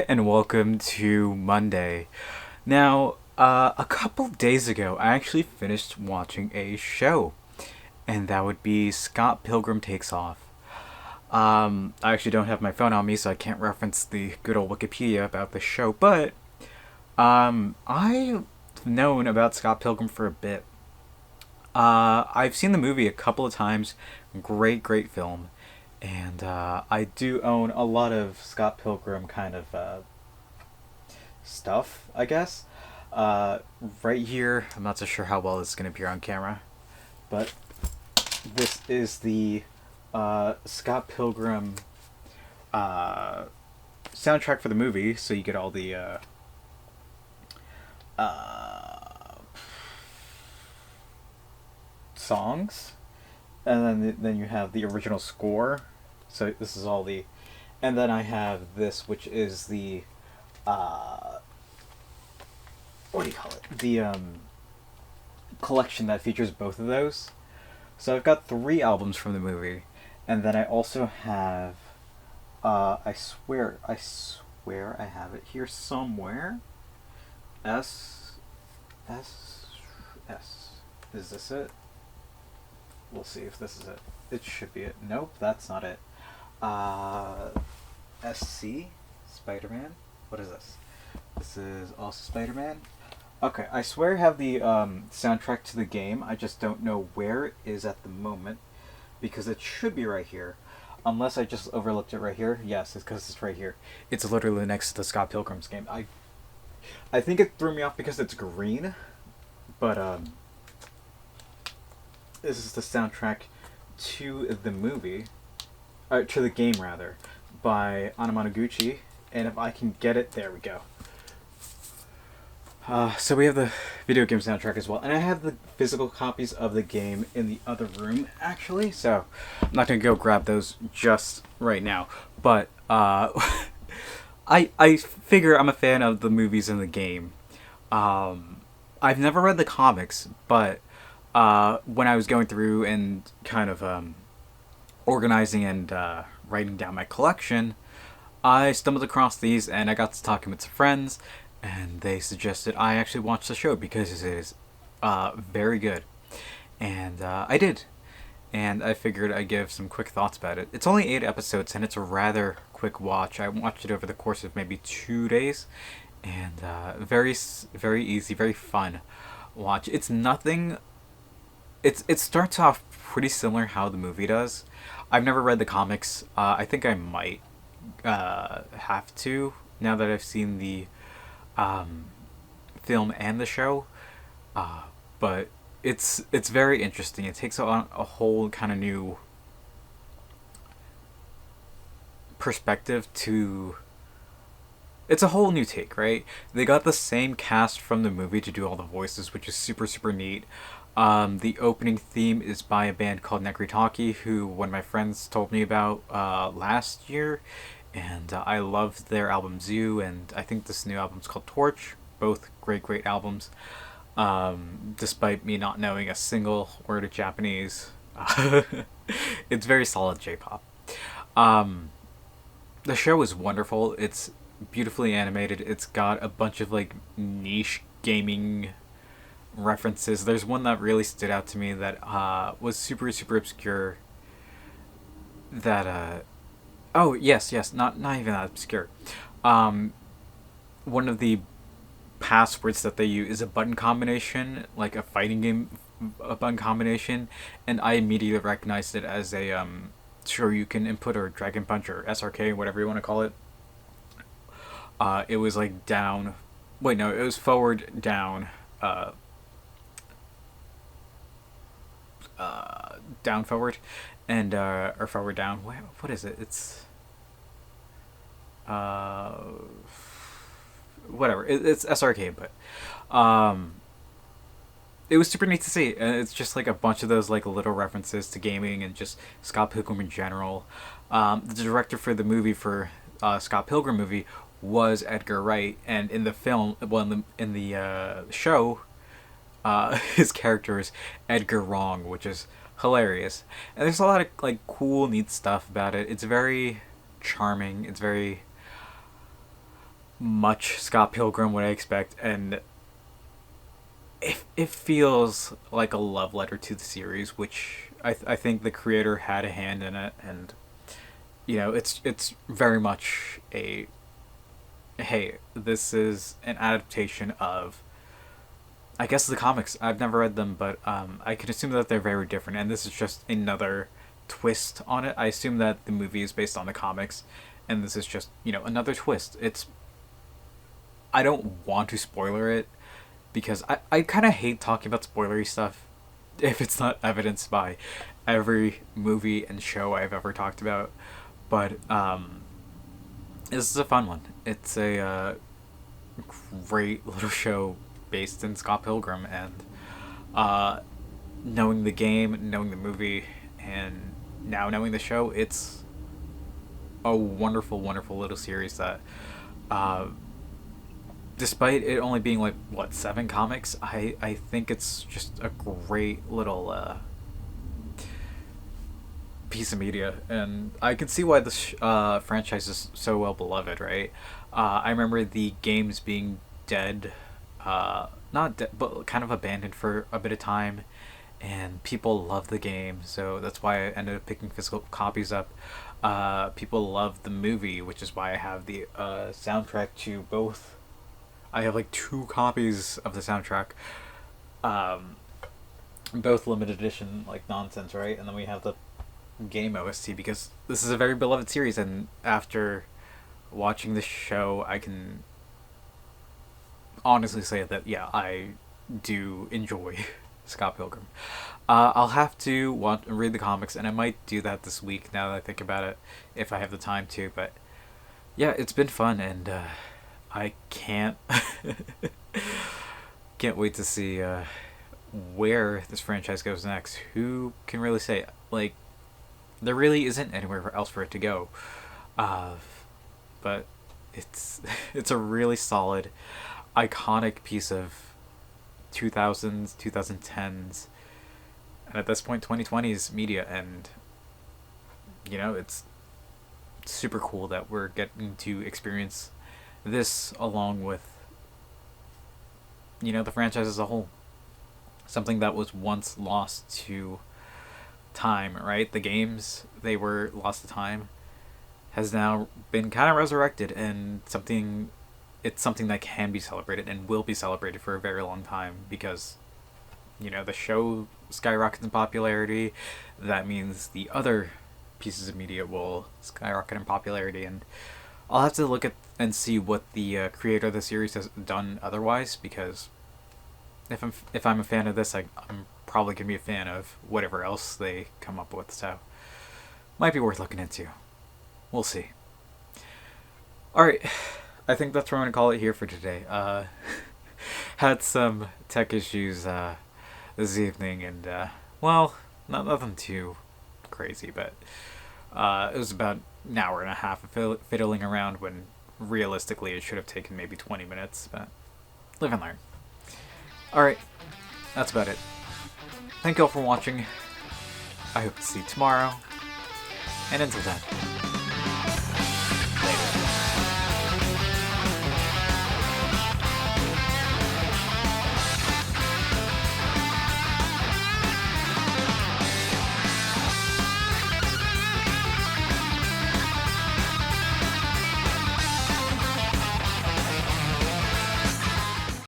and welcome to Monday. Now, a couple days ago, I actually finished watching a show, and that would be Scott Pilgrim Takes Off. I actually don't have my phone on me, so I can't reference the good old Wikipedia about the show, but I've known about Scott Pilgrim for a bit. I've seen the movie a couple of times. Great, great film. And I do own a lot of Scott Pilgrim kind of stuff, I guess. Uh, right here, I'm not so sure how well this is going to appear on camera, but this is the Scott Pilgrim uh, soundtrack for the movie, so you get all the uh, songs, and then you have the original score. So this is all the, and then I have this, which is the, uh, what do you call it? The collection that features both of those. So I've got three albums from the movie, and then I also have, I swear I have it here somewhere. S, S, S. Is this it? We'll see if this is it. It should be it. Nope, that's not it. Uh, SC? Spider-Man? What is this? This is also Spider-Man? Okay, I swear I have the soundtrack to the game. I just don't know where it is at the moment. Because it should be right here. Unless I just overlooked it right here. Yes, it's because it's right here. It's literally next to the Scott Pilgrim's game. I think it threw me off because it's green. But, this is the soundtrack to the movie, to the game rather, by Anamanaguchi. And if I can get it, there we go. So we have the video game soundtrack as well, and I have the physical copies of the game in the other room actually. So I'm not gonna go grab those just right now, but I figure I'm a fan of the movies and the game. I've never read the comics, but when I was going through and kind of organizing and writing down my collection, I stumbled across these and I got to talking with some friends, and they suggested I actually watch the show because it is very good. And I did. And I figured I'd give some quick thoughts about it. It's only 8 episodes and it's a rather quick watch. I watched it over the course of maybe 2 days, and very easy, very fun watch. It's nothing. It starts off pretty similar how the movie does. I've never read the comics. I think I might have to now that I've seen the um, film and the show. But it's very interesting. It takes on a whole kind of new perspective to. It's a whole new take, right? They got the same cast from the movie to do all the voices, which is super super neat. The opening theme is by a band called Negritaki, who one of my friends told me about last year, and I loved their album Zoo, and I think this new album's called Torch. Both great, great albums. Despite me not knowing a single word of Japanese, it's very solid J-pop. Um, the show is wonderful. It's beautifully animated. It's got a bunch of like niche gaming references. There's one that really stood out to me that was super super obscure. That oh yes, not even that obscure. Um, one of the passwords that they use is a button combination, like a fighting game, a button combination, and I immediately recognized it as a sure you can input or Dragon Punch or SRK, whatever you want to call it. It was like down. Wait, no, it was forward down. Uh, Down forward, and or forward down. What is it? It's uh, whatever. It's SRK, but um, it was super neat to see. And it's just like a bunch of those like little references to gaming and just Scott Pilgrim in general. The director for the movie for Scott Pilgrim movie was Edgar Wright, and in the film, well, in the show, his character is Edgar Wrong, which is hilarious. And there's a lot of like cool, neat stuff about it. It's very charming. It's very much Scott Pilgrim would I expect, and it feels like a love letter to the series, which I think the creator had a hand in it, and it's very much a, hey, this is an adaptation of, I guess, the comics. I've never read them, but I can assume that they're very different, and this is just another twist on it. I assume that the movie is based on the comics, and this is just another twist. I don't want to spoiler it because I kind of hate talking about spoilery stuff if it's not evidenced by every movie and show I've ever talked about. But this is a fun one. It's a great little show based in Scott Pilgrim, and knowing the game, knowing the movie, and now knowing the show, it's a wonderful, wonderful little series that, despite it only being like, what, 7 comics, I think it's just a great little piece of media, and I can see why this franchise is so well beloved, right? I remember the games being dead, not dead, but kind of abandoned for a bit of time, and people love the game, so that's why I ended up picking physical copies up. People love the movie, which is why I have the soundtrack to both. I have like 2 copies of the soundtrack, both limited edition, like nonsense, right? And then we have the game OST, because this is a very beloved series, and after watching the show, I can honestly say that, yeah, I do enjoy Scott Pilgrim. I'll have to read the comics, and I might do that this week now that I think about it, if I have the time to. But yeah, it's been fun, and I can't can't wait to see where this franchise goes next. Who can really say? Like, there really isn't anywhere else for it to go. But it's a really solid, iconic piece of 2000s, 2010s, and at this point 2020s media, and it's super cool that we're getting to experience this along with the franchise as a whole. Something that was once lost to time, right? The games, they were lost to time, has now been kind of resurrected, and it's something that can be celebrated and will be celebrated for a very long time, because the show skyrockets in popularity. That means the other pieces of media will skyrocket in popularity, and I'll have to look at and see what the creator of the series has done otherwise, because if I'm a fan of this, I'm probably gonna be a fan of whatever else they come up with. So might be worth looking into. We'll see. All right, I think that's what I'm gonna call it here for today. Had some tech issues this evening, and well, nothing too crazy, but it was about an hour and a half of fiddling around when realistically it should have taken maybe 20 minutes, but live and learn. Alright, that's about it. Thank you all for watching. I hope to see you tomorrow, and until then,